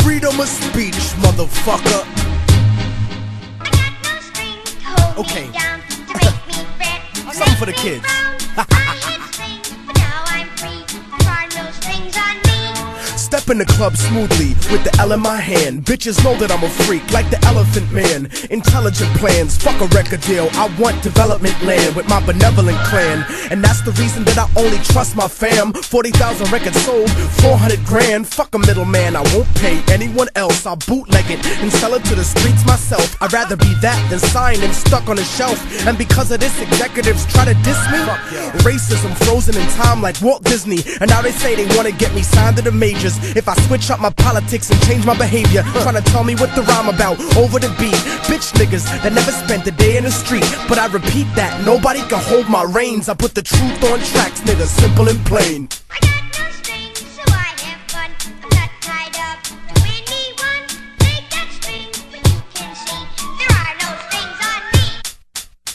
Freedom of speech, motherfucker. I got no strings to hold Okay. me down, to make me fret. Something for the kids. I should sing, but now I'm free. There are no strings on me. Step in the club smoothly with the L in my hand. Bitches know that I'm a freak, like the Elephant Man. Intelligent plans, fuck a record deal. I want development land with my benevolent clan. And that's the reason that I only trust my fam. 40,000 records sold, 400 grand. Fuck a middleman, I won't pay anyone else. I'll bootleg it and sell it to the streets myself. I'd rather be that than signed and stuck on a shelf. And because of this, executives try to diss me. Racism frozen in time like Walt Disney. And now they say they wanna get me signed to the majors. If I switch up my politics and change my behavior, trying to tell me what the rhyme about over the beat. Bitch niggas that never spent a day in the street. But I repeat that, nobody can hold my reins. I put the truth on tracks, nigga, simple and plain. I got no strings, so I have fun. I'm not tied up to anyone. Take that string, but you can see there are no strings on me.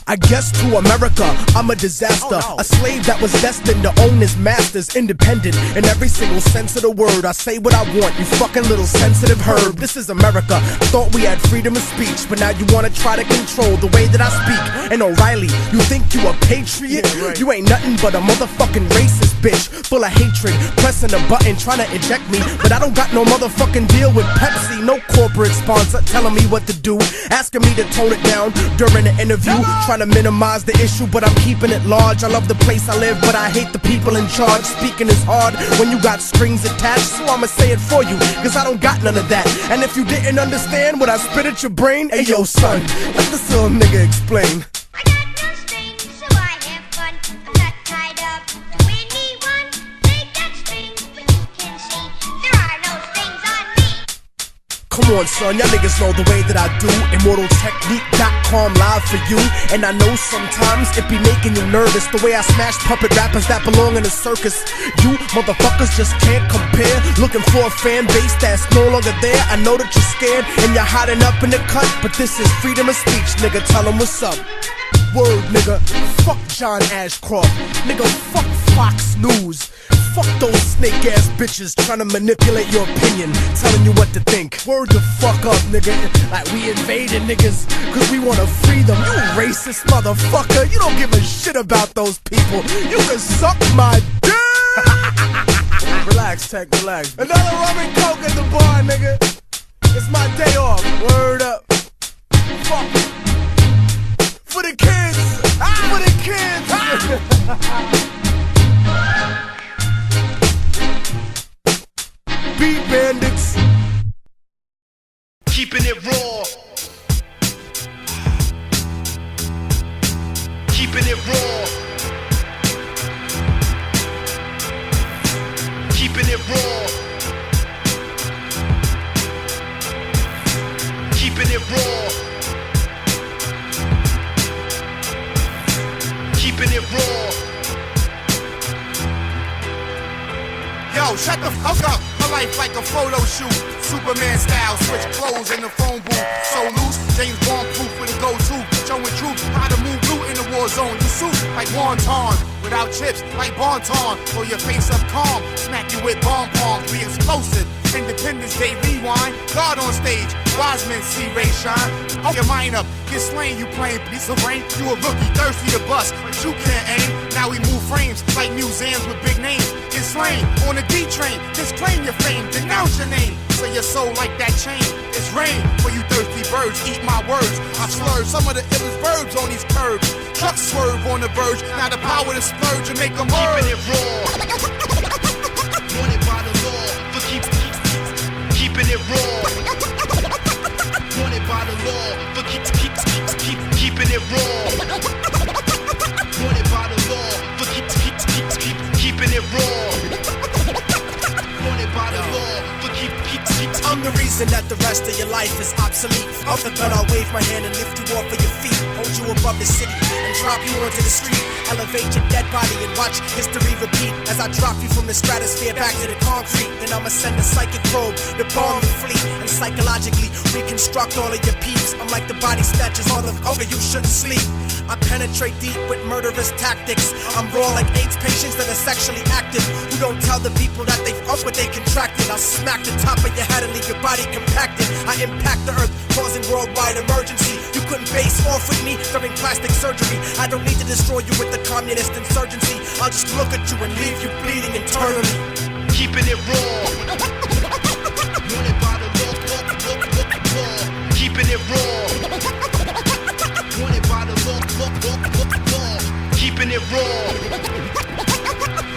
I guess to America, I'm a disaster. A slave that was destined to own his masters. Independent in every single sense of the word. I say what I want, you fucking little sensitive herb. This is America. Thought we had freedom of speech, but now you wanna try to control the way that I speak. And O'Reilly, you think you a patriot? Yeah, right. You ain't nothing but a motherfucking racist bitch, full of hatred, pressing a button, trying to eject me. But I don't got no motherfucking deal with Pepsi. No corporate sponsor telling me what to do, asking me to tone it down during the interview. Trying to minimize the issue, but I'm keeping it large. I love the place I live, but I hate the people in charge. Speaking is hard when you got strings attached, so I'ma say it for you, cause I don't got none of that. And if you didn't understand what I spit at your brain, hey yo son, let this little nigga explain. I got no strings, so I have fun. I'm not tied up to anyone. Take that string, but you can see there are no strings on me. Come on son, y'all niggas know the way that I do. ImmortalTechnique.com live for you. And I know sometimes it be making you nervous, the way I smash puppet rappers that belong in a circus. You motherfuckers just can't compare. Looking for a fan base that's no longer there. I know that you're scared and you're hiding up in the cut, but this is freedom of speech, nigga, tell them what's up. Word, nigga, fuck John Ashcroft. Nigga, fuck Fox News. Fuck those snake-ass bitches trying to manipulate your opinion, telling you what to think. Word the fuck up, nigga. Like we invaded niggas cause we wanna free them. You racist motherfucker. You don't give a shit about those people. You can suck my dick. Relax, Tech, relax. Another rum and coke at the bar, nigga. It's my day off. Word up. Fuck. For the kids. For the kids. Beat bandits. Keeping it raw. Keeping it raw. Keeping it raw. Keeping it raw. Keeping it raw. Yo, shut the fuck up. My life like a photo shoot. Superman style, switch clothes in the phone booth. So loose, James Bond proof with a go-to. Showing truth, how to move blue in the war zone. You suit like wonton, without chips like Bonton. Pull your face up calm, smack you with bomb palms. Be explosive, Independence Day rewind. God on stage, wise men see Ray shine. Hold your mind up, get slain, you playing piece of rain. You a rookie, thirsty to bust, but you can't aim. Now we move frames like museums with big names. Get slain on the D train, disclaim your fame, denounce your name. Say your soul like that chain. It's rain for you thirsty birds, eat my words. I slurred some of the illest verbs on these curbs. Trucks swerve on the verge, now the power to splurge and make them Keeping it raw. Wanted by the law. For keeping it raw. Wanted by the law. For keeping it raw. Wanted by the law. For keeping it raw. Wanted by the law. For I'm the reason that the rest of your life is obsolete. Off the gun, I'll wave my hand and lift you off of your feet. Hold you above the city and drop you onto the street. Elevate your dead body and watch history repeat. As I drop you from the stratosphere back to the concrete. Then I'ma send a psychic probe to bomb your fleet and psychologically reconstruct all of your peeps. I'm like the body snatchers, motherfucker, you shouldn't sleep. I penetrate deep with murderous tactics. I'm raw like AIDS patients that are sexually active, who don't tell the people that they've up what they contracted. I'll smack the top of your head and leave your body compacted. I impact the earth, causing worldwide emergency. You couldn't face off with me during plastic surgery. I don't need to destroy you with the communist insurgency. I'll just look at you and leave you bleeding internally. Keeping it raw. Wanted by the law. Keeping it raw. Wanted by the law. Keeping it raw.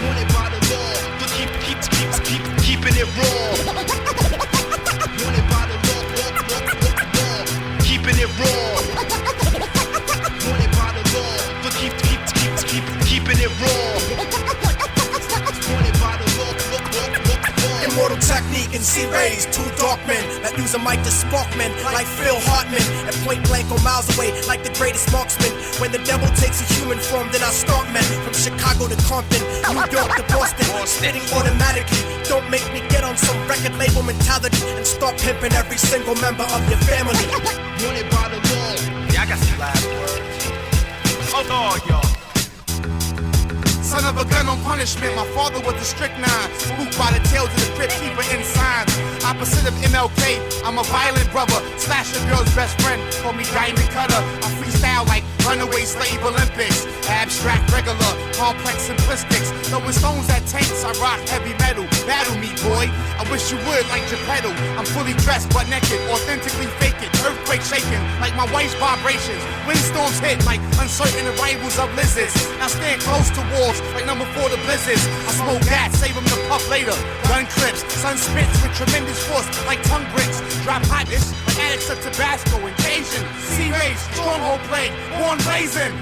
Wanted by the law. But keeping it raw. Wanted by the law. Keeping it raw. Wanted by the law. But keeping it raw. Wanted by the law. Immortal Technique and C-Rays, two dark men that use a mic to spark men like Phil Hartman, and point blank or miles away like the greatest marksman. When the devil takes a human form, then I start men from Chicago to Compton, New York to Boston, spitting automatically. Don't make me get on some record label mentality and start pimping every single member of your family. Wanted by the law. Yeah, I got some last words. Oh, no, y'all. Son of a gun on punishment, my father was a strict nine. Spooked by the tales of the crypt keeper in signs. Opposite of MLK, I'm a violent brother. Slash a girl's best friend, call me Diamond Cutter. I freestyle like runaway slave Olympics. Abstract, regular, complex simplistics. Throwing stones at tanks, I rock heavy metal. Battle me, boy, I wish you would like Geppetto. I'm fully dressed but naked, authentically fake it. Earthquake shaking like my wife's vibrations. Windstorms hit like uncertain arrivals of lizards. Now stand close to walls like number 4 to blizzards. I smoke that, save them to puff later. Gun clips, sun spits with tremendous force like tongue bricks. Drop hotness like addicts of Tabasco. Invasion, C-Rays, stronghold plague, born blazing.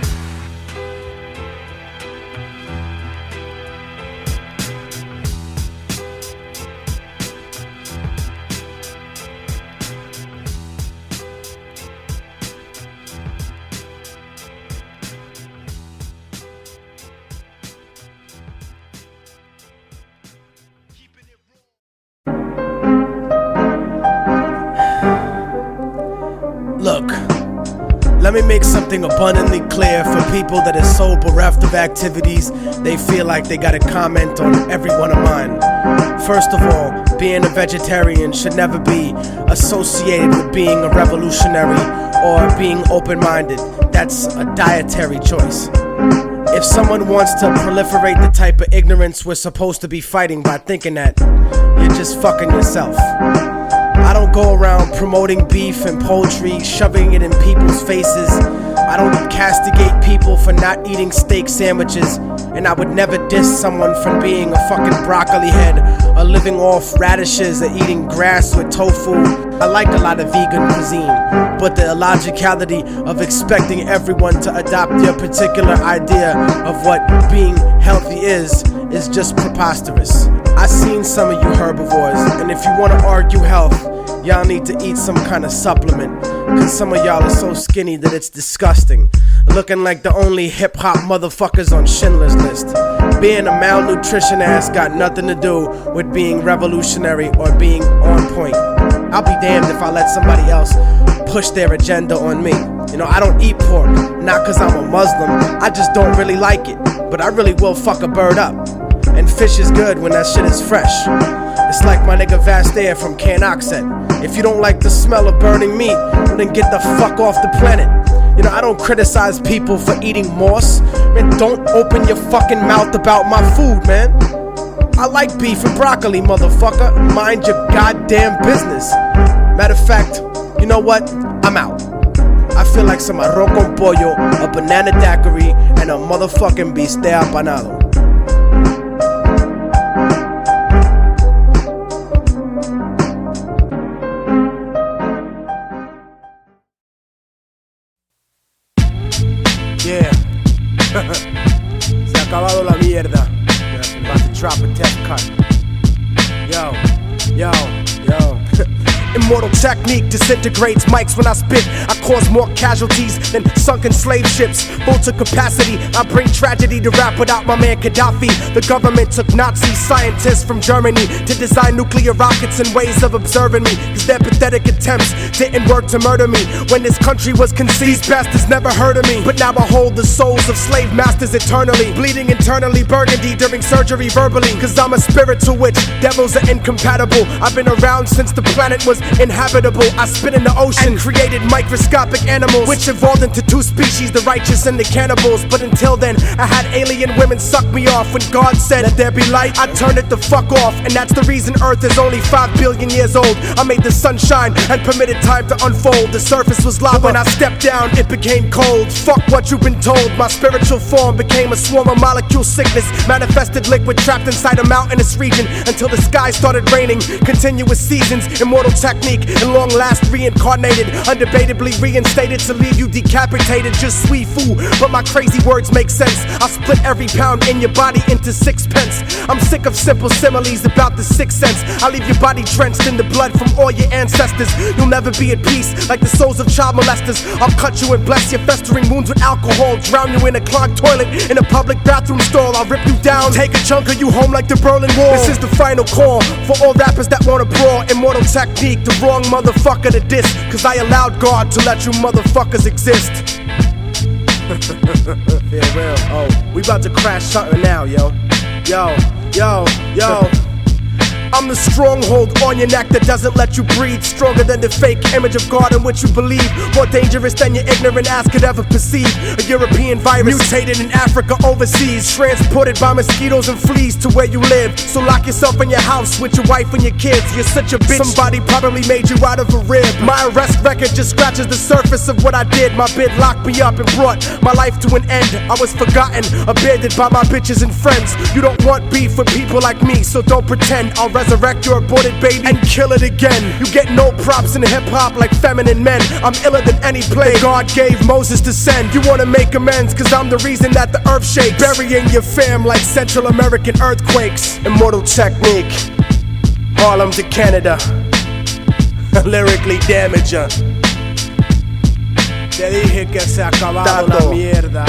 Look, let me make something abundantly clear for people that are so bereft of activities they feel like they gotta comment on every one of mine. First of all, being a vegetarian should never be associated with being a revolutionary or being open-minded. That's a dietary choice. If someone wants to proliferate the type of ignorance we're supposed to be fighting by thinking that, you're just fucking yourself. I don't go around promoting beef and poultry, shoving it in people's faces. I don't castigate people for not eating steak sandwiches, and I would never diss someone for being a fucking broccoli head or living off radishes or eating grass with tofu. I like a lot of vegan cuisine, but the illogicality of expecting everyone to adopt your particular idea of what being healthy is just preposterous. I seen some of you herbivores, and if you want to argue health, y'all need to eat some kind of supplement, cause some of y'all are so skinny that it's disgusting. Looking like the only hip-hop motherfuckers on Schindler's List. Being a malnutrition ass got nothing to do with being revolutionary or being on point. I'll be damned if I let somebody else push their agenda on me. You know, I don't eat pork, not cause I'm a Muslim, I just don't really like it. But I really will fuck a bird up. And fish is good when that shit is fresh. It's like my nigga Vastair from Canuck said, if you don't like the smell of burning meat, well then get the fuck off the planet. You know, I don't criticize people for eating moss. Man, don't open your fucking mouth about my food, man. I like beef and broccoli, motherfucker. Mind your goddamn business. Matter of fact, you know what? I'm out. I feel like some arroz con pollo, a banana daiquiri, and a motherfucking bistec apanado. Yeah. Se ha acabado la mierda. About to drop a death cut. Yo. Immortal technique disintegrates mics when I spit. I cause more casualties than sunken slave ships. Full to capacity, I bring tragedy to rap without my man Gaddafi. The government took Nazi scientists from Germany to design nuclear rockets and ways of observing me, cause their pathetic attempts didn't work to murder me. When this country was conceived, these bastards never heard of me. But now I hold the souls of slave masters eternally, bleeding internally burgundy during surgery verbally, cause I'm a spiritual witch. Devils are incompatible. I've been around since the planet was inhabitable. I spit in the ocean and created microscopic animals, which evolved into two species, the righteous and the cannibals. But until then, I had alien women suck me off. When God said that there be light, I turned it the fuck off. And that's the reason Earth is only 5 billion years old. I made the sun shine and permitted time to unfold. The surface was lava. When I stepped down, it became cold. Fuck what you've been told. My spiritual form became a swarm of molecule sickness, manifested liquid trapped inside a mountainous region, until the sky started raining. Continuous seasons, immortal technique, and long last reincarnated, undebatably reinstated to leave you decapitated. Just sweet food, but my crazy words make sense. I split every pound in your body into 6 pence. I'm sick of simple similes about the 6th sense. I leave your body drenched in the blood from all your ancestors. You'll never be at peace like the souls of child molesters. I'll cut you and bless your festering wounds with alcohol, drown you in a clogged toilet in a public bathroom stall. I'll rip you down, take a chunk of you home like the Berlin Wall. This is the final call for all rappers that wanna brawl. Immortal technique, the wrong motherfucker to diss, cause I allowed God to let you motherfuckers exist. Yeah, real. Oh, we about to crash something now, yo. Yo. I'm the stronghold on your neck that doesn't let you breathe. Stronger than the fake image of God in which you believe. More dangerous than your ignorant ass could ever perceive. A European virus mutated in Africa overseas, transported by mosquitoes and fleas to where you live. So lock yourself in your house with your wife and your kids. You're such a bitch, somebody probably made you out of a rib. My arrest record just scratches the surface of what I did. My bid locked me up and brought my life to an end. I was forgotten, abandoned by my bitches and friends. You don't want beef with people like me, so don't pretend. I'll resurrect your aborted baby and kill it again. You get no props in hip-hop like feminine men. I'm iller than any plague God gave Moses to send. You wanna make amends cause I'm the reason that the earth shakes, burying your fam like Central American earthquakes. Immortal technique, Harlem to Canada. Lyrically damager. Te dije que se acababa la mierda.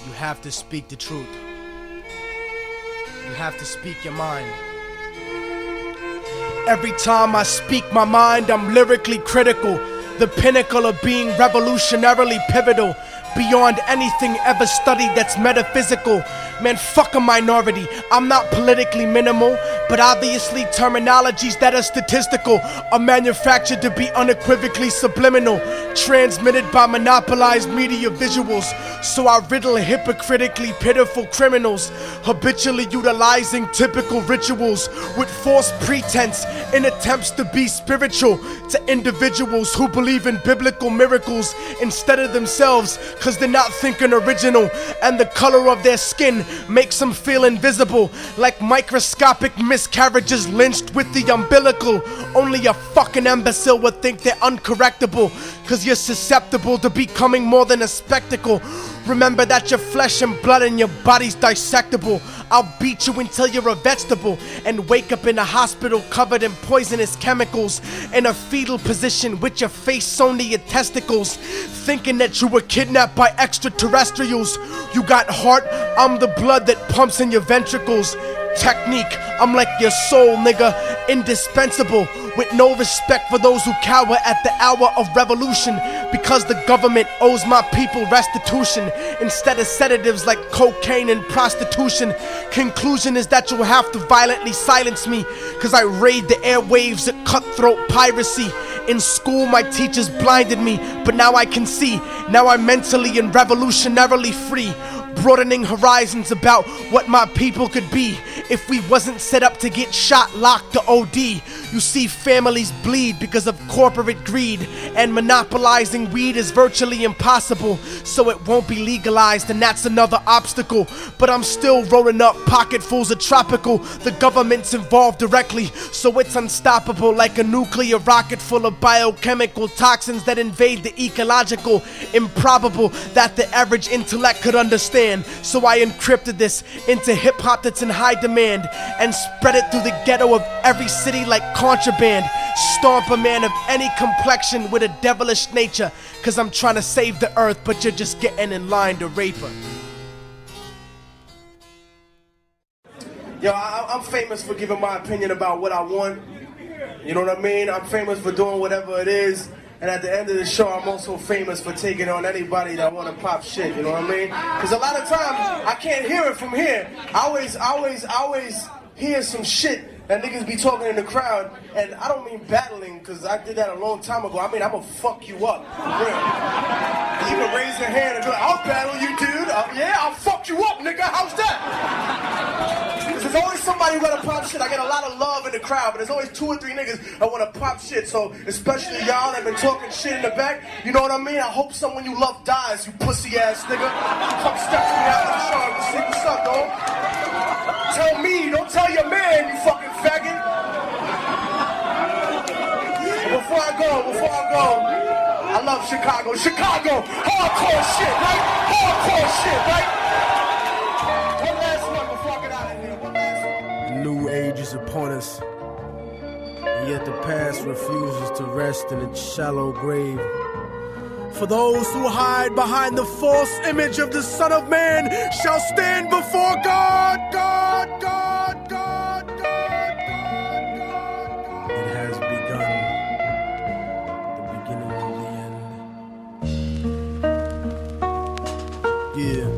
You have to speak the truth. You have to speak your mind. Every time I speak my mind, I'm lyrically critical. The pinnacle of being revolutionarily pivotal. Beyond anything ever studied that's metaphysical. Man, fuck a minority. I'm not politically minimal, but obviously terminologies that are statistical are manufactured to be unequivocally subliminal, transmitted by monopolized media visuals. So I riddle hypocritically pitiful criminals, habitually utilizing typical rituals with false pretense in attempts to be spiritual to individuals who believe in biblical miracles instead of themselves, cause they're not thinking original, and the color of their skin makes them feel invisible, like microscopic miscarriages lynched with the umbilical. Only a fucking imbecile would think they're uncorrectable, cause you're susceptible to becoming more than a spectacle. Remember that you're flesh and blood and your body's dissectable. I'll beat you until you're a vegetable and wake up in a hospital covered in poisonous chemicals, in a fetal position with your face sewn to your testicles, thinking that you were kidnapped by extraterrestrials. You got heart, I'm the blood that pumps in your ventricles. Technique, I'm like your soul, nigga, indispensable, with no respect for those who cower at the hour of revolution, because the government owes my people restitution instead of sedatives like cocaine and prostitution. Conclusion is that you'll have to violently silence me, cause I raid the airwaves at cutthroat piracy. In school my teachers blinded me, but now I can see. Now I'm mentally and revolutionarily free, broadening horizons about what my people could be if we wasn't set up to get shot, locked, or OD. You see families bleed because of corporate greed, and monopolizing weed is virtually impossible, so it won't be legalized, and that's another obstacle. But I'm still rolling up pocketfuls of tropical. The government's involved directly, so it's unstoppable, like a nuclear rocket full of biochemical toxins that invade the ecological. Improbable that the average intellect could understand, so I encrypted this into hip-hop that's in high demand and spread it through the ghetto of every city like contraband. Stomp a man of any complexion with a devilish nature, cause I'm trying to save the earth, but you're just getting in line to rape her. Yo, I'm famous for giving my opinion about what I want. You know what I mean? I'm famous for doing whatever it is. And at the end of the show, I'm also famous for taking on anybody that want to pop shit, you know what I mean? Because a lot of times, I can't hear it from here. I always hear some shit that niggas be talking in the crowd, and I don't mean battling, because I did that a long time ago. I mean, I'm gonna fuck you up. Yeah. You can raise your hand and be like, I'll battle you, dude. Yeah, I'll fuck you up, nigga. How's that? There's always somebody who gotta pop shit. I get a lot of love in the crowd, but there's always 2 or 3 niggas that wanna pop shit. So, especially y'all that been talking shit in the back, you know what I mean? I hope someone you love dies, you pussy ass nigga. Come step to me out of the show and see what's up, dog. Tell me, don't tell your man, you fucking faggot. Before I go, I love Chicago. Chicago, hardcore shit, right? Hardcore shit, right? One last one before I get out of here. One last one. New age is upon us, and yet the past refuses to rest in its shallow grave. For those who hide behind the false image of the Son of Man shall stand before God. It has begun, the beginning of the end. Yeah.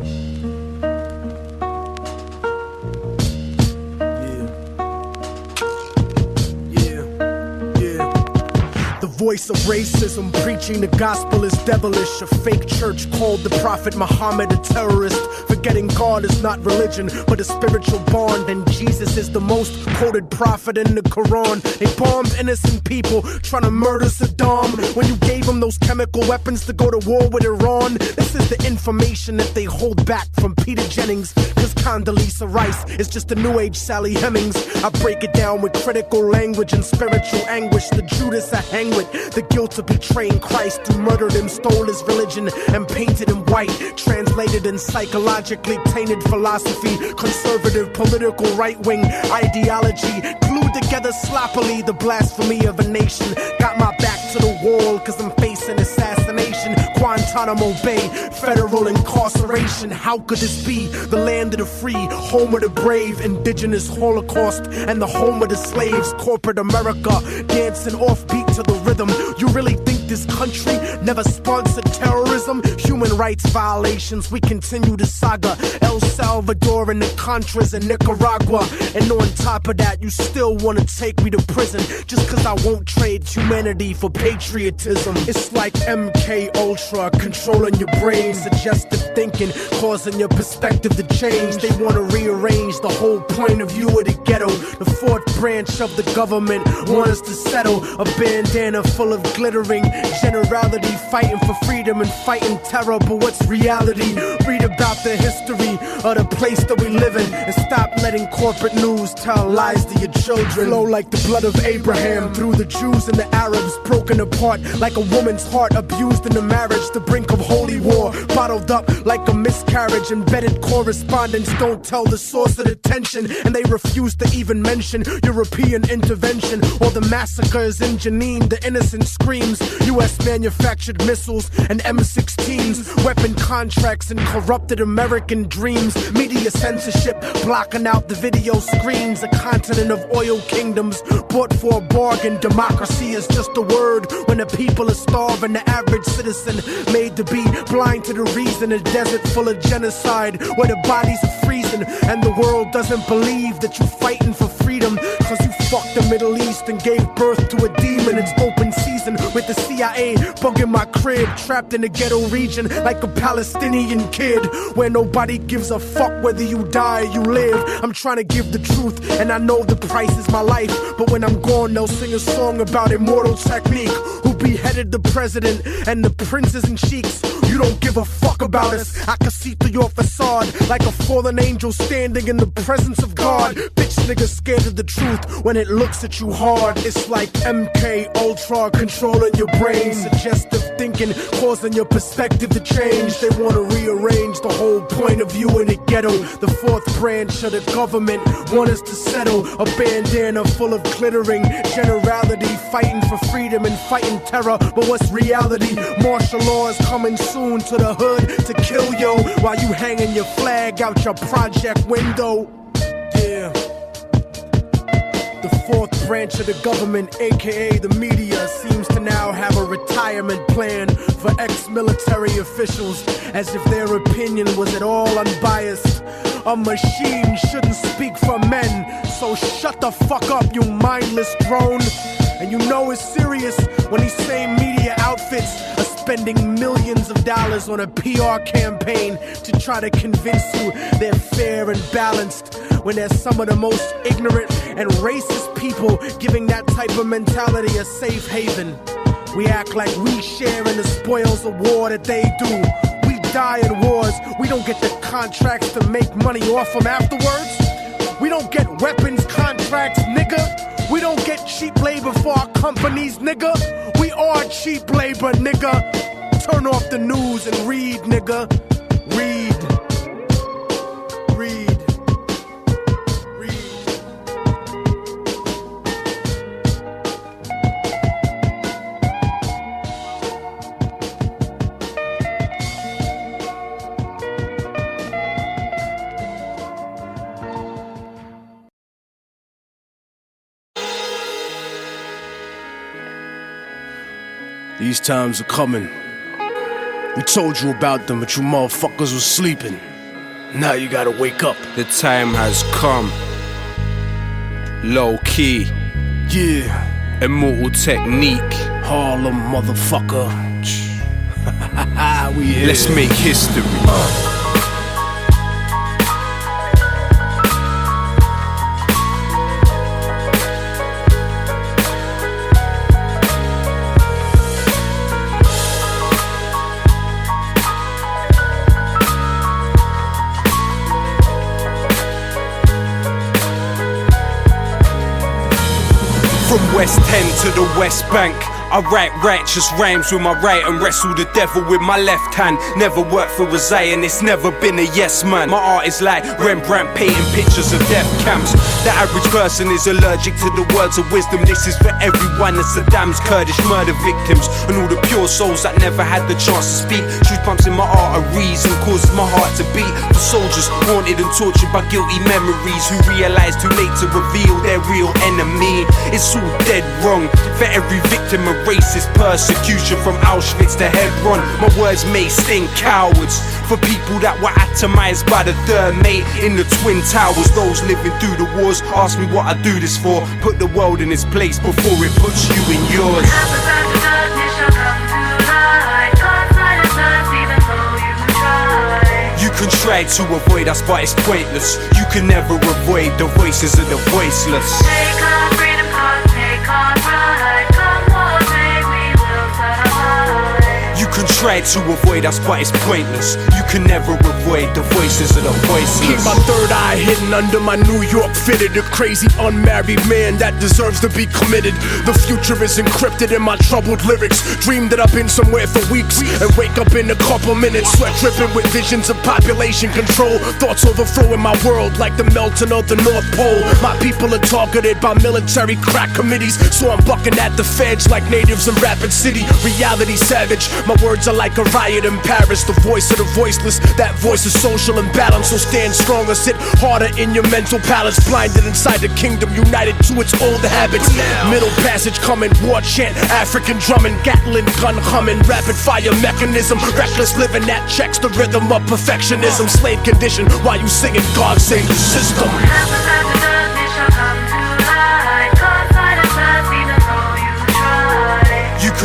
Voice of racism, preaching the gospel is devilish. A fake church called the Prophet Muhammad a terrorist. Forgetting God is not religion, but a spiritual bond. And Jesus is the most quoted prophet in the Quran. They bombed innocent people, trying to murder Saddam. When you gave them those chemical weapons to go to war with Iran. This is the information that they hold back from Peter Jennings. Cause Condoleezza Rice is just a new age Sally Hemings. I break it down with critical language and spiritual anguish. The Judas I hang with, the guilt of betraying Christ, who murdered him, stole his religion, and painted him white. Translated in psychologically tainted philosophy, conservative political right-wing ideology, glued together sloppily the blasphemy of a nation. Got my back to the wall cause I'm facing assassination. Guantanamo Bay, federal incarceration. How could this be? The land of the free, home of the brave, indigenous Holocaust, and the home of the slaves. Corporate America, dancing offbeat to the rhythm. You really think this country never sponsored terrorism? Human rights violations, we continue the saga. El Salvador and the Contras in Nicaragua. And on top of that, you still wanna take me to prison just cause I won't trade humanity for patriotism. It's like MK Ultra controlling your brain, suggestive thinking, causing your perspective to change. They wanna rearrange the whole point of view of the ghetto. The fourth branch of the government want us to settle. A bandana full of glittering generality, fighting for freedom and fighting terror. But what's reality? Read about the history of the place that we live in, and stop letting corporate news tell lies to your children. Flow like the blood of Abraham through the Jews and the Arabs, broken apart like a woman's heart, abused in the marriage, the brink of holy war, bottled up like a miscarriage. Embedded correspondents don't tell the source of the tension, and they refuse to even mention European intervention or the massacres in Jenin. The innocent screams, US manufactured missiles and M16s, weapon contracts and corrupted American dreams. Media censorship blocking out the video screens. A continent of oil kingdoms bought for a bargain. Democracy is just a word when the people are starving. The average citizen made to be blind to the reason. A desert full of genocide where the bodies are freezing, and the world doesn't believe that you're fighting for freedom. helium. Cause you fucked the Middle East and gave birth to a demon. It's open season with the CIA bugging my crib, trapped in a ghetto region like a Palestinian kid, where nobody gives a fuck whether you die or you live. I'm trying to give the truth, and I know the price is my life. But when I'm gone, they'll sing a song about Immortal Technique, who beheaded the president and the princes and sheiks. You don't give a fuck about us. I can see through your facade like a fallen angel standing in the presence of God. Bitch niggas scared of the truth when it looks at you hard. It's like MK Ultra controlling your brain, suggestive thinking causing your perspective to change. They wanna rearrange the whole point of view in the ghetto. The fourth branch of the government want us to settle. A bandana full of glittering generality, fighting for freedom and fighting terror. But what's reality? Martial law is coming soon to the hood to kill yo, while you hanging your flag out your project window. Yeah. The fourth branch of the government, aka the media, seems to now have a retirement plan for ex-military officials, as if their opinion was at all unbiased. A machine shouldn't speak for men, so shut the fuck up, you mindless drone. And you know it's serious when these same media outfits are spending millions of dollars on a PR campaign to try to convince you they're fair and balanced, when they're some of the most ignorant and racist people giving that type of mentality a safe haven. We act like we share in the spoils of war that they do. We die in wars. We don't get the contracts to make money off them afterwards. We don't get weapons contracts, nigga. We don't get cheap labor for our companies, nigga. We are cheap labor, nigga. Turn off the news and read, nigga. Read. Read. Read. These times are coming. We told you about them, but you motherfuckers was sleeping. Now you gotta wake up. The time has come. Low key. Yeah. Immortal Technique. Harlem, motherfucker. We here. Let's make history. From West End to the West Bank, I write righteous rhymes with my right and wrestle the devil with my left hand. Never worked for a Zionist, never been a yes man. My art is like Rembrandt painting pictures of death camps. The average person is allergic to the words of wisdom. This is for everyone, the Saddam's Kurdish murder victims, and all the pure souls that never had the chance to speak. Truth pumps in my arteries and causes my heart to beat. For soldiers haunted and tortured by guilty memories, who realized too late to reveal their real enemy. It's all dead wrong. For every victim of racist persecution, from Auschwitz to Hebron, my words may sting cowards. For people that were atomized by the third mate in the Twin Towers, those living through the wars ask me what I do this for. Put the world in its place before it puts you in yours. You can try to avoid us, but it's pointless. You can never avoid the voices of the voiceless. Take our freedom cause, take our pride. Come what may, we will survive. You can try to avoid us, but it's pointless. You can never avoid the voices of the voiceless. Keep my third eye hidden under my New York fitted. A crazy unmarried man that deserves to be committed. The future is encrypted in my troubled lyrics. Dream that I've been somewhere for weeks and wake up in a couple minutes, sweat dripping with visions of population control. Thoughts overthrowing my world like the melting of the North Pole. My people are targeted by military crack committees, so I'm bucking at the feds like natives in Rapid City. Reality savage, my words are like a riot in Paris. The voice of the voiceless, that voice is social imbalance. So stand strong or sit harder in your mental palace. Blinded inside the kingdom, united to its old habits. Middle passage coming, war chant, African drumming, Gatling gun humming, rapid fire mechanism, reckless living that checks the rhythm of perfectionism. Slave condition while you singing God save the system. What happens after darkness shall come to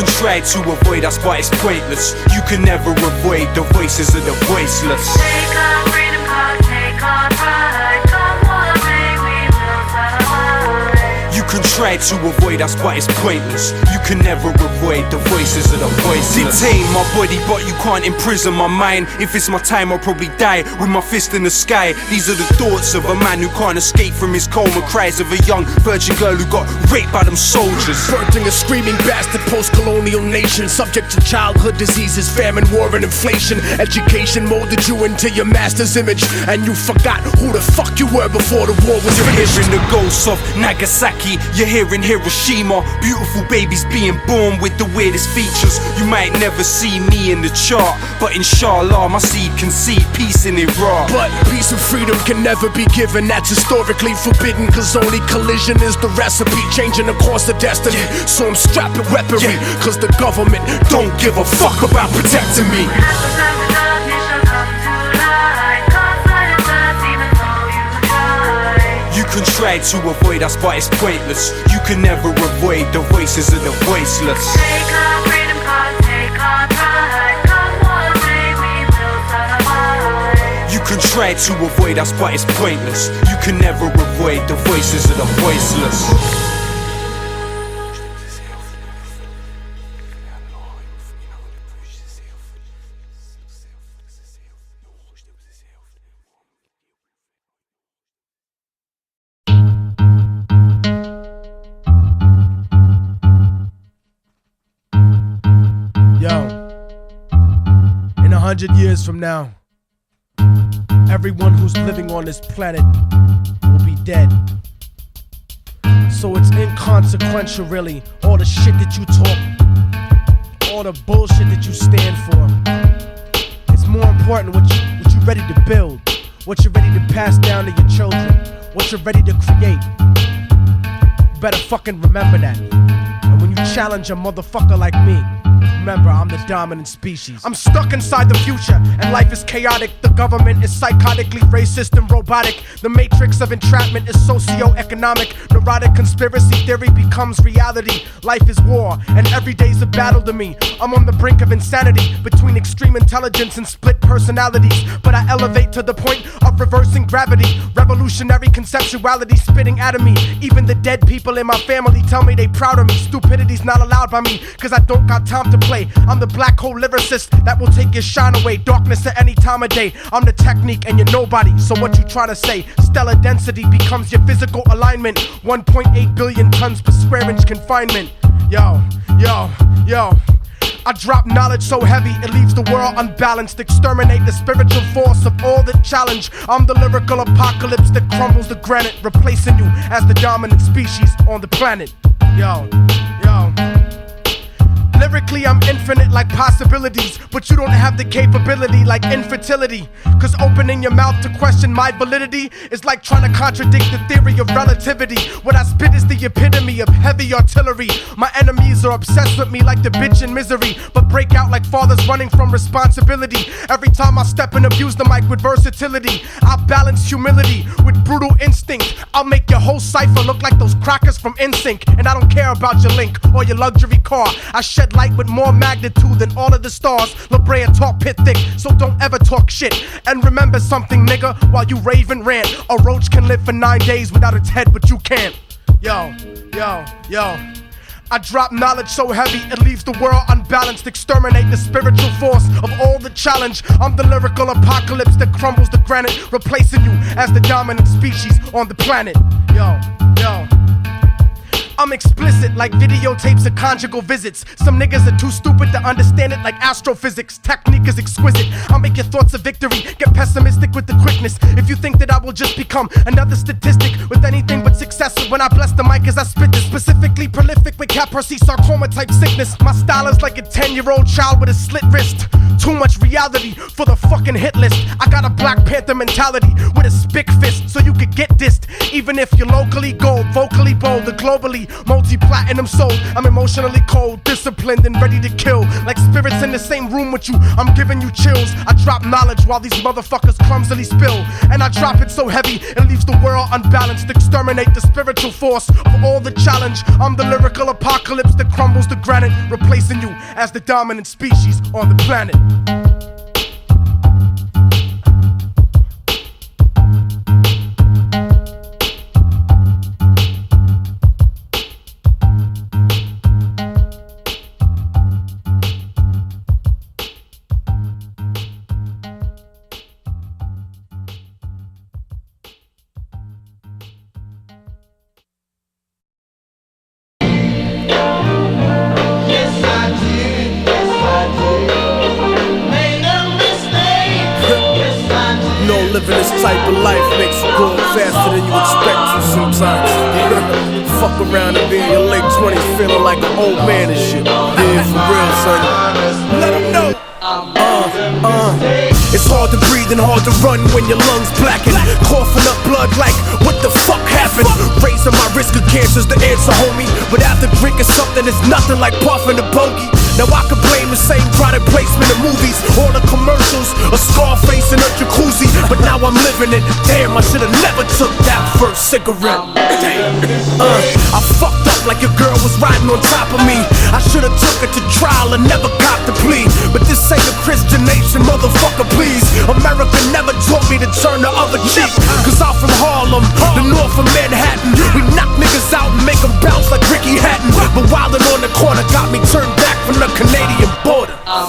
can try to avoid us, but it's pointless. You can never avoid the voices of the voiceless. Take our freedom card, take our pride. Come what may, we will survive. You can try to avoid us, but it's pointless. You can never avoid the voices of the voiceless. Detain my body, but you can't imprison my mind. If it's my time, I'll probably die with my fist in the sky. These are the thoughts of a man who can't escape from his coma. Cries of a young virgin girl who got raped by them soldiers. Birthing a screaming bastard post-colonial nation, subject to childhood diseases, famine, war, and inflation. Education molded you into your master's image, and you forgot who the fuck you were before the war was You're finished. hearing the ghosts of Nagasaki, you're hearing Hiroshima. Beautiful babies being born with the weirdest features. You might never see me in the chart, but inshallah my seed can see peace in Iraq. But peace and freedom can never be given, that's historically forbidden. Cause only collision is the recipe, changing the course of destiny. So I'm strapping weaponry, cause the government don't give a fuck about protecting me. At the time the darkness shall come to light. Cause silence us even though you try. You can try to avoid us, but it's pointless. You can never avoid the voices of the voiceless. Take our freedom card, take our pride. Come what may, we will survive. You can try to avoid us, but it's pointless. You can never avoid the voices of the voiceless. Yo, in 100 years from now, everyone who's living on this planet will be dead. So it's inconsequential, really, all the shit that you talk, all the bullshit that you stand for. It's more important what you're ready to build, what you're ready to pass down to your children, what you're ready to create. You better fucking remember that. And when you challenge a motherfucker like me, remember, I'm the dominant species. I'm stuck inside the future, and life is chaotic. The government is psychotically racist and robotic. The matrix of entrapment is socio-economic. Neurotic conspiracy theory becomes reality. Life is war, and every day's a battle to me. I'm on the brink of insanity, between extreme intelligence and split personalities. But I elevate to the point of reversing gravity. Revolutionary conceptuality spitting out of me. Even the dead people in my family tell me they proud of me. Stupidity's not allowed by me, cause I don't got time to play. I'm the black hole lyricist that will take your shine away. Darkness at any time of day. I'm the technique and you're nobody. So what you try to say? Stellar density becomes your physical alignment. 1.8 billion tons per square inch confinement. Yo. I drop knowledge so heavy it leaves the world unbalanced. Exterminate the spiritual force of all that challenge. I'm the lyrical apocalypse that crumbles the granite, replacing you as the dominant species on the planet. Yo. Lyrically, I'm infinite like possibilities, but you don't have the capability like infertility. Cause opening your mouth to question my validity is like trying to contradict the theory of relativity. What I spit is the epitome of heavy artillery. My enemies are obsessed with me like the bitch in Misery, but break out like fathers running from responsibility. Every time I step and abuse the mic with versatility, I balance humility with brutal instinct. I'll make your whole cipher look like those crackers from NSYNC. And I don't care about your link or your luxury car. I shed light with more magnitude than all of the stars. La Brea talk pit thick, so don't ever talk shit. And remember something, nigga, while you rave and rant. A roach can live for 9 days without its head, but you can't. Yo. I drop knowledge so heavy it leaves the world unbalanced. Exterminate the spiritual force of all the challenge. I'm the lyrical apocalypse that crumbles the granite, replacing you as the dominant species on the planet. Yo. I'm explicit like videotapes of conjugal visits. Some niggas are too stupid to understand it like astrophysics. Technique is exquisite. I'll make your thoughts a victory. Get pessimistic with the quickness. If you think that I will just become another statistic with anything but success, when I bless the mic as I spit this. Specifically prolific with Kaposi sarcoma type sickness. My style is like a 10-year-old child with a slit wrist. Too much reality for the fucking hit list. I got a Black Panther mentality with a spick fist, so you could get dissed. Even if you're locally gold, vocally bold, or globally multi-platinum sold. I'm emotionally cold, disciplined, and ready to kill. Like spirits in the same room with you, I'm giving you chills. I drop knowledge while these motherfuckers clumsily spill. And I drop it so heavy, it leaves the world unbalanced. Exterminate the spiritual force of all the challenge. I'm the lyrical apocalypse that crumbles the granite, replacing you as the dominant species on the planet. Living this type of life makes you grow faster than you expect to sometimes. Fuck around and be in your late 20s feeling like an old man and shit. Yeah, for real, son. Let them know. It's hard to breathe and hard to run when your lungs blacken. Coughing up blood like, what the fuck happened? Raising my risk of cancer's the answer, homie. But after drinking something, it's nothing like puffing a bogey. Now I could blame the same product placement in movies, all the commercials, a Scarface in a jacuzzi. But now I'm living it. Damn, I should've never took that first cigarette. I fucked up like your girl was riding on top of me. I should've took her to trial and never copped the plea. But this ain't a Christian nation, motherfucker, please. America never taught me to turn the other cheek. Cause I'm from Harlem, the north of Manhattan. We knock niggas out and make them bounce like Ricky Hatton. But wildin' on the corner got me turned back from the Canadian border. I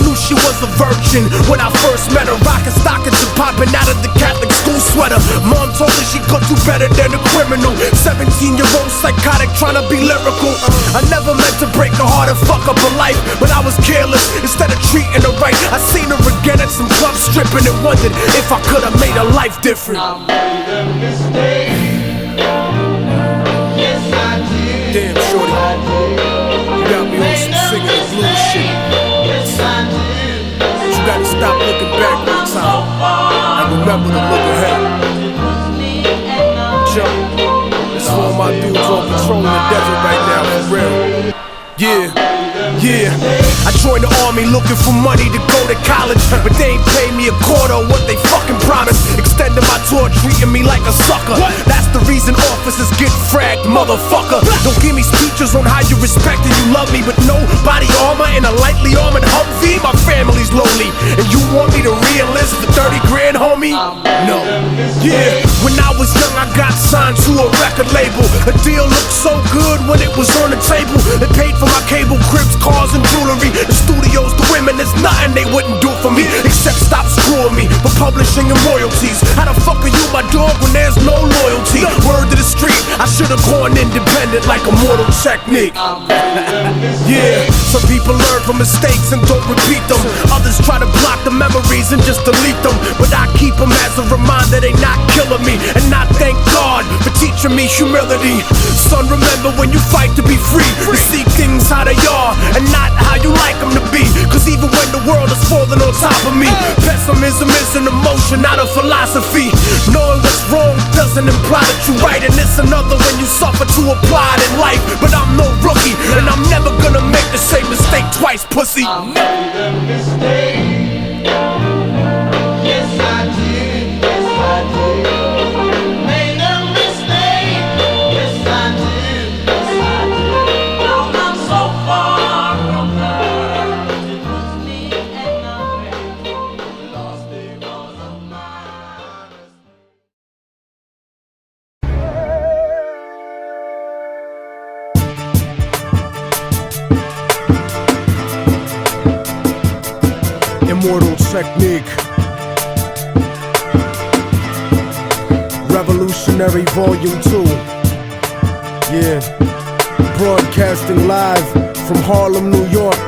knew she was a virgin when I first met her. Rockin' stockings and popping out of the Catholic school sweater. Mom told her she could do better than a criminal. 17-year-old psychotic trying to be lyrical. I never meant to break her heart and fuck up her life, but I was careless instead of treating her right. I seen her again at some club stripping and wondered if I could have made her life different. I made a mistake. Yes, I did. Damn, shorty, you got me on some singing the blues shit. Yes, I did. But you gotta stop looking back all the time and remember to look ahead. Jump. That's for all my dudes on patrol in the desert right now, for real. Yeah. I joined the army looking for money to go to college, but they ain't pay me a quarter of what they fucking promised. Extending my tour, treating me like a sucker. That's the reason officers get fragged, motherfucker. Don't give me speeches on how you respect and you love me, but no body armor and a lightly armored Humvee. My family's lonely, and you want me to re-enlist for 30 grand, homie? No. Yeah, when I was young I got signed to a record label. The deal looked so good when it was on the table. They paid for my cable, cribs, cars and jewelry. The studios, the women, there's nothing they wouldn't do for me except stop screwing me for publishing and royalties. How the fuck are you my dog when there's no loyalty? Word to the street, I should've gone independent like Immortal Technique. Yeah, some people learn from mistakes and don't repeat them. Others try to block the memories and just delete them, but I keep them as a reminder they not killing me. And I thank God for teaching me humility. Son, remember when you fight to be free, to see things how they are and not how you like them to be. Cause even when the world is falling on top of me, pessimism is an emotion, not a philosophy. Knowing what's wrong doesn't imply that you're right, and it's another when you suffer to apply it in life. But I'm no rookie, and I'm never gonna make the same mistake twice, pussy. I made a mistake. Yes, I did. Yes, I did. Made a mistake. Yes, I did. Yes, I did. Now I'm so far from her. It was me and my friend. Lost because of mine. Immortal Technique, Revolutionary Volume 2. Yeah, broadcasting live from Harlem, New York.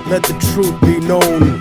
Let the truth be known.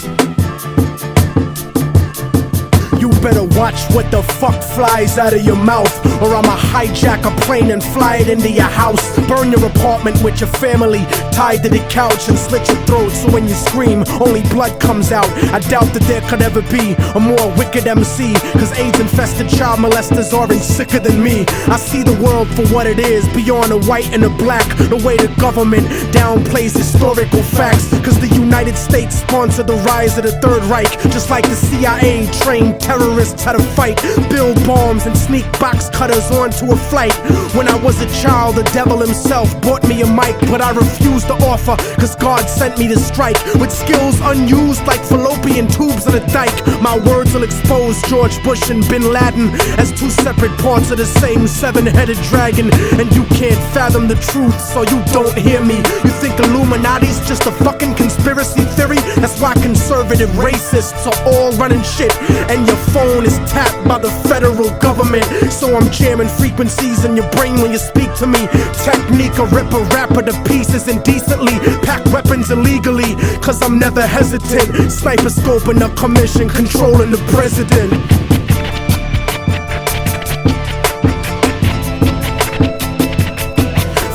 You better Watch what the fuck flies out of your mouth, or I'ma hijack a plane and fly it into your house. Burn your apartment with your family tied to the couch and slit your throat so when you scream, only blood comes out. I doubt that there could ever be a more wicked MC, cause AIDS-infested child molesters aren't sicker than me. I see the world for what it is, beyond the white and the black. The way the government downplays historical facts, cause the United States sponsored the rise of the Third Reich, just like the CIA trained terrorists how to fight, build bombs and sneak box cutters onto a flight. When I was a child, the devil himself bought me a mic, but I refused to offer, cause God sent me to strike with skills unused like fallopian tubes on a dike. My words will expose George Bush and Bin Laden as two separate parts of the same seven-headed dragon, and you can't fathom the truth, so you don't hear me. You think Illuminati's just a fucking conspiracy theory? That's why conservative racists are all running shit, and your phone is tapped by the federal government. So I'm jamming frequencies in your brain when you speak to me. Technique a rip a rapper to pieces indecently, pack weapons illegally, cause I'm never hesitant. Sniper scoping a commission, controlling the president.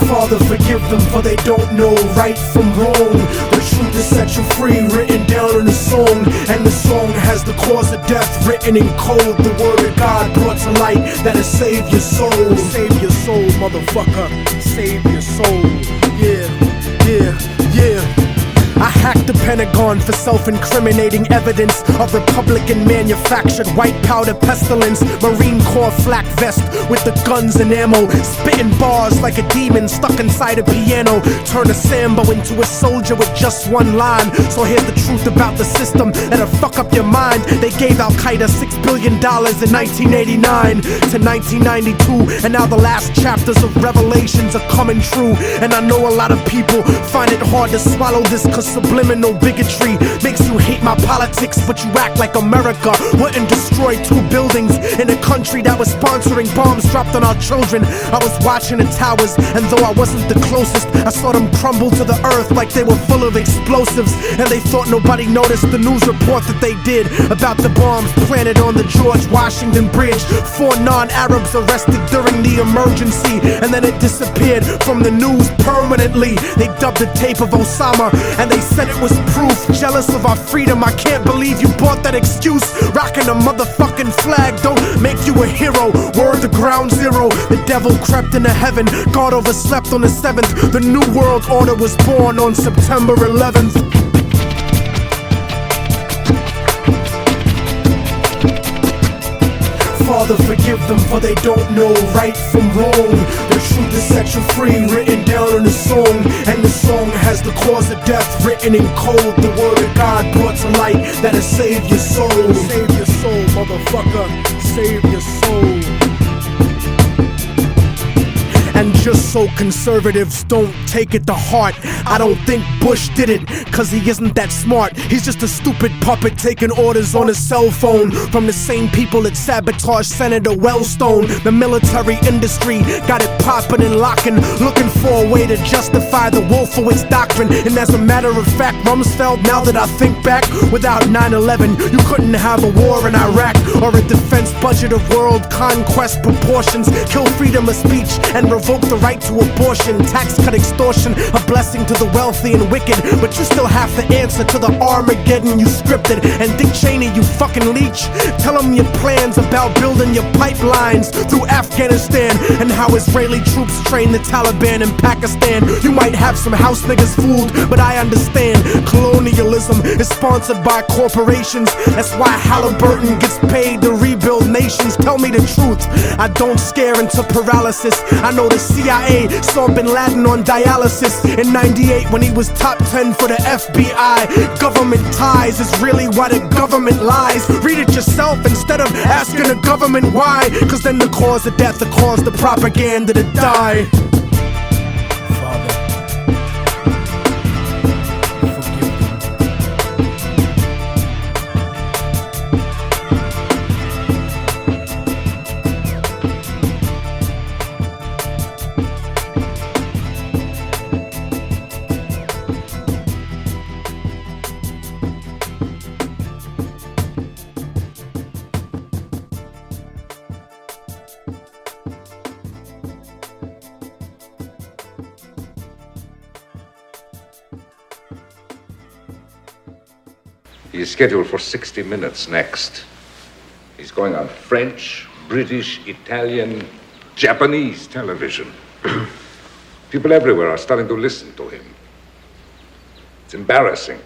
Father, forgive them, for they don't know right from wrong. The truth is set you free, written down in a song, and the song has the cause of death written in code. The word of God brought to light that'll save your soul. Save your soul, motherfucker. Save your soul. Yeah, yeah, yeah. I hacked the Pentagon for self-incriminating evidence of Republican-manufactured white powder pestilence. Marine Corps flak vest with the guns and ammo, spitting bars like a demon stuck inside a piano. Turn a Sambo into a soldier with just one line. So here's the truth about the system that'll fuck up your mind. They gave Al-Qaeda $6 billion in 1989 to 1992, and now the last chapters of Revelations are coming true. And I know a lot of people find it hard to swallow this, cause subliminal bigotry makes you hate my politics, but you act like America wouldn't destroy 2 buildings in a country that was sponsoring bombs dropped on our children. I was watching the towers, and though I wasn't the closest, I saw them crumble to the earth like they were full of explosives, and they thought nobody noticed the news report that they did about the bombs planted on the George Washington Bridge. 4 non-Arabs arrested during the emergency, and then it disappeared from the news permanently. They dubbed the tape of Osama, and they said it was proof. Jealous of our freedom, I can't believe you bought that excuse. Rocking a motherfucking flag don't make you a hero. Word to ground zero, the devil crept into heaven. God overslept on the 7th. The new world order was born on September 11th. Father, forgive them, for they don't know right from wrong. The truth is set you free, written down in a song, and the song has the cause of death written in code. The word of God brought to light that'll save your soul. Save your soul, motherfucker. Save your soul. And just so conservatives don't take it to heart, I don't think Bush did it, cause he isn't that smart. He's just a stupid puppet taking orders on his cell phone from the same people that sabotaged Senator Wellstone. The military industry got it popping and locking, looking for a way to justify the Wolfowitz doctrine. And as a matter of fact, Rumsfeld, now that I think back, without 9/11, you couldn't have a war in Iraq or a defense budget of world conquest proportions, kill freedom of speech and revoke the right to abortion, tax cut extortion, a blessing to the wealthy and wicked. But you still have to answer to the Armageddon you scripted. And Dick Cheney, you fucking leech, tell him your plans about building your pipelines through Afghanistan, and how Israeli troops train the Taliban in Pakistan. You might have some house niggas fooled, but I understand colonialism is sponsored by corporations. That's why Halliburton gets paid to rebuild nations. Tell me the truth, I don't scare into paralysis. I know the CIA saw Bin Laden on dialysis in 98 when he was top 10 for the FBI. Government ties is really why the government lies. Read it yourself instead of asking the government why, cause then the cause of death will cause the propaganda to die. He is scheduled for 60 Minutes next. He's going on French, British, Italian, Japanese television. People everywhere are starting to listen to him. It's embarrassing.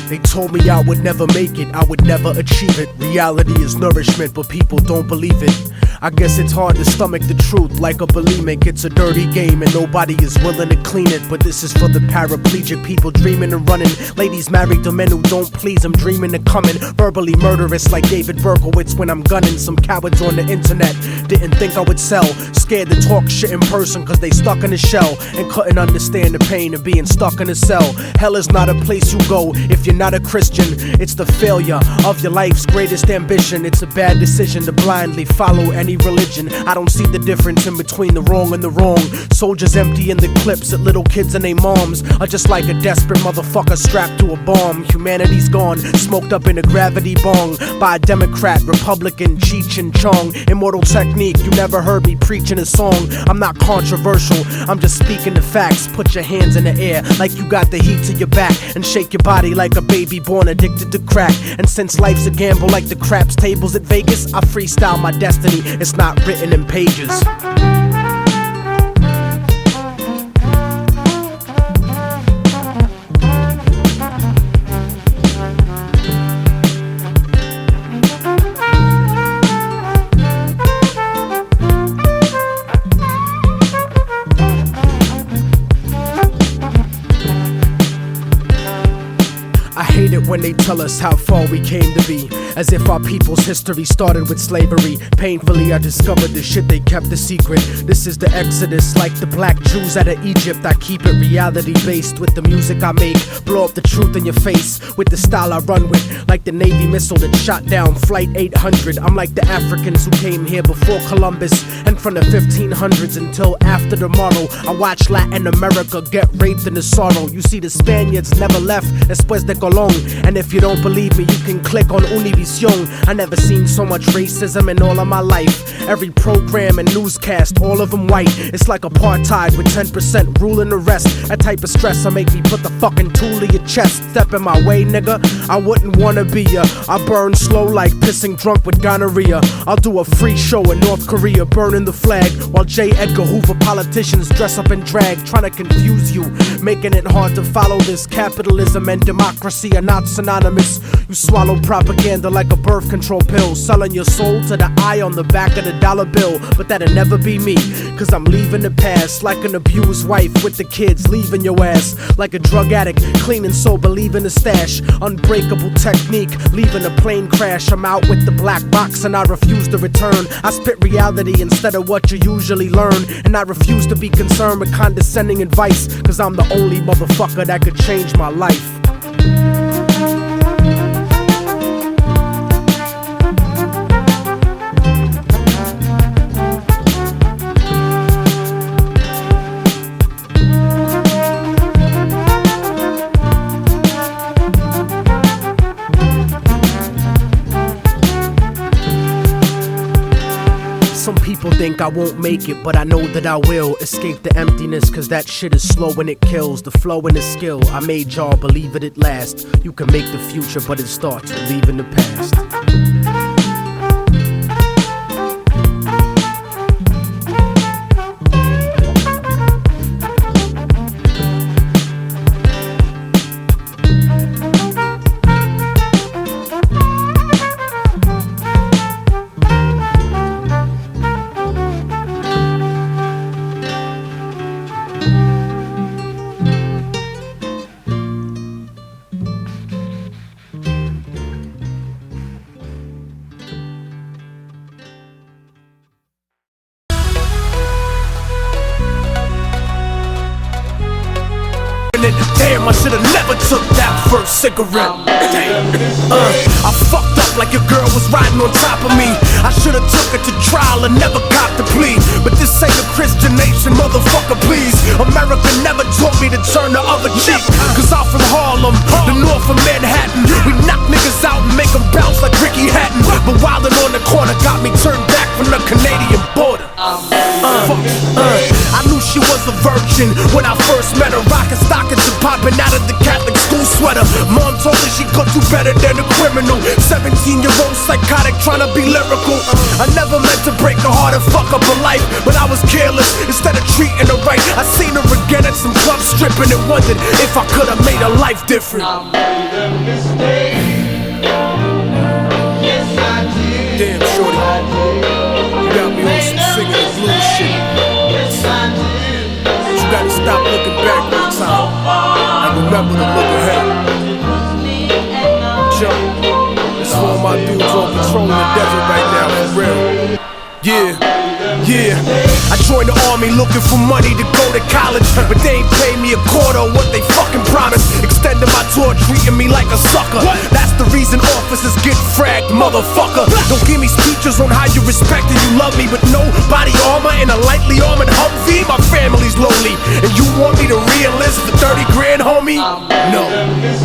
They told me I would never make it, I would never achieve it. Reality is nourishment, but people don't believe it. I guess it's hard to stomach the truth like a bulimic. It's a dirty game and nobody is willing to clean it. But this is for the paraplegic, people dreaming and running. Ladies married to men who don't please them, dreaming of coming. Verbally murderous like David Berkowitz when I'm gunning. Some cowards on the internet didn't think I would sell. Scared to talk shit in person cause they stuck in a shell and couldn't understand the pain of being stuck in a cell. Hell is not a place you go if you're not a Christian. It's the failure of your life's greatest ambition. It's a bad decision to blindly follow any religion. I don't see the difference in between the wrong and the wrong. Soldiers emptying the clips at little kids and their moms are just like a desperate motherfucker strapped to a bomb. Humanity's gone, smoked up in a gravity bong by a Democrat, Republican, Cheech and Chong. Immortal Technique, you never heard me preaching a song. I'm not controversial, I'm just speaking the facts. Put your hands in the air like you got the heat to your back and shake your body like a baby born addicted to crack. And since life's a gamble like the craps tables at Vegas, I freestyle my destiny. It's not written in pages. I hate it when they tell us how far we came to be, as if our people's history started with slavery. Painfully I discovered the shit they kept a secret. This is the exodus, like the black Jews out of Egypt. I keep it reality based with the music I make. Blow up the truth in your face with the style I run with, like the Navy missile that shot down Flight 800. I'm like the Africans who came here before Columbus, and from the 1500s until after tomorrow, I watch Latin America get raped in the sorrow. You see, the Spaniards never left después de Colón. And if you don't believe me, you can click on Univision. I never seen so much racism in all of my life. Every program and newscast, all of them white. It's like apartheid with 10% ruling the rest. That type of stress will make me put the fucking tool to your chest. Step in my way, nigga, I wouldn't wanna be ya. I burn slow like pissing drunk with gonorrhea. I'll do a free show in North Korea, burning the flag, while J. Edgar Hoover politicians dress up in drag, trying to confuse you, making it hard to follow this. Capitalism and democracy are not synonymous. You swallow propaganda like a birth control pill, selling your soul to the eye on the back of the dollar bill. But that'll never be me, cause I'm leaving the past, like an abused wife with the kids, leaving your ass like a drug addict, clean and sober, leaving the stash. Unbreakable technique, leaving a plane crash. I'm out with the black box and I refuse to return. I spit reality instead of what you usually learn, and I refuse to be concerned with condescending advice, cause I'm the only motherfucker that could change my life. Some people think I won't make it, but I know that I will. Escape the emptiness, cause that shit is slow and it kills. The flow and the skill, I made y'all believe it at last. You can make the future, but it starts with leaving the past. Damn, I should've never took that first cigarette. I fucked like your girl was riding on top of me. I should've took her to trial and never copped the plea. But this say the Christian nation, motherfucker, please. America never taught me to turn the other cheek. Cause I'm from Harlem, the north of Manhattan. We knock niggas out and make them bounce like Ricky Hatton. But wildin' on the corner got me turned back from the Canadian border. I knew she was a virgin when I first met her. Rockin' stockings and popping out of the Catholic school sweater. Mom told her she could do better than a criminal. 17-year-old psychotic trying to be lyrical. I never meant to break her heart and fuck up her life, but I was careless instead of treating her right. I seen her again at some club stripping and wondered if I could have made her life different. I made a mistake. Yes, I did. Damn, shorty, you got me on some singing the blues shit. Yes, I did. You gotta stop looking back one time and remember to look ahead. Jump. It's for all my dudes on patrol in the desert right now, for real. Yeah. I joined the army looking for money to go to college, but they ain't pay me a quarter of what they fucking promised. Extending my tour, treating me like a sucker. That's the reason officers get fragged, motherfucker. Don't give me speeches on how you respect and you love me, but no body armor and a lightly armored Humvee. My family's lonely, and you want me to re-enlist for 30 grand, homie? No.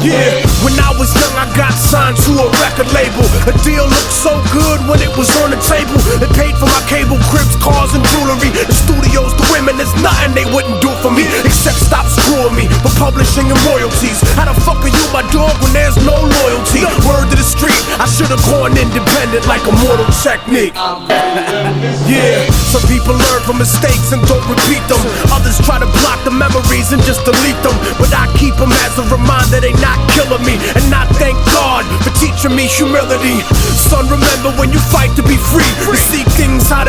Yeah, when I was young I got signed to a record label. A deal looked so good when it was on the table. It paid for my cable, cribs, cars and jewelry. The studios, the women, there's nothing they wouldn't do for me except stop screwing me for publishing and royalties. How the fuck are you my dog when there's no loyalty? Word to the street, I should've gone independent like Immortal Technique. Yeah, some people learn from mistakes and don't repeat them. Others try to block the memories and just delete them, but I keep them as a reminder they not killing me. And I thank God for teaching me humility. Son, remember when you fight to be free, to see things how